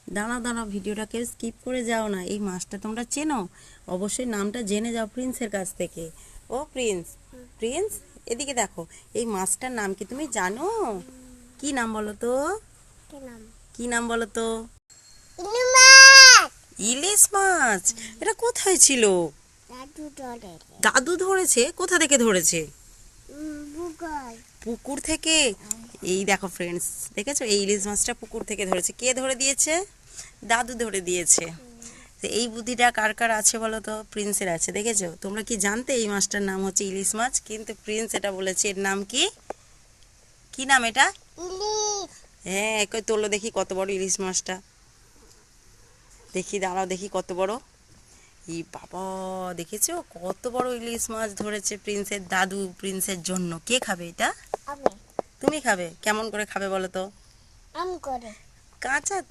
দাঁড়াও দাঁড়াও, ভিডিওটাকে স্কিপ করে যাও না। এই মাছটা তোমরা চেনো? অবশ্যই নামটা জেনে যাও প্রিন্সের কাছ থেকে। ও প্রিন্স, প্রিন্স এদিকে দেখো, এই মাছটার নাম কি তুমি জানো? কি নাম বলো তো? কি নাম? কি নাম বলো তো? ইলিশ মাছ। ইলিশ মাছ। এটা কোথায় ছিল? দাদু ধরে। দাদু ধরেছে? কোথা থেকে ধরেছে? ভূগোল। পুকুর থেকে? এই দেখো ফ্রেন্ডস, দেখেছো এই ইলিশ মাছটা পুকুর থেকে ধরেছে। কে ধরে দিয়েছে? দাদু ধরে দিয়েছে। তো এই বুদ্ধিটা কার কার আছে বলো তো? প্রিন্সের আছে। দেখেছো? তোমরা কি জানতে এই মাছটার নাম হচ্ছে ইলিশ মাছ? কিন্তু প্রিন্স এটা বলেছে এর নাম কি? কি নাম এটা? ইলিশ। হ্যাঁ, কই তোলো দেখি কত বড় ইলিশ মাছটা। দেখি, দাঁড়াও দেখি কত বড়। ই বাবা, দেখেছো কত বড় ইলিশ মাছ ধরেছে প্রিন্সের দাদু প্রিন্সের জন্য। কে খাবে এটা? আমি। তুমি খাবে? কেমন করে খাবে বলো তো? আম করে। কাঁচা তো।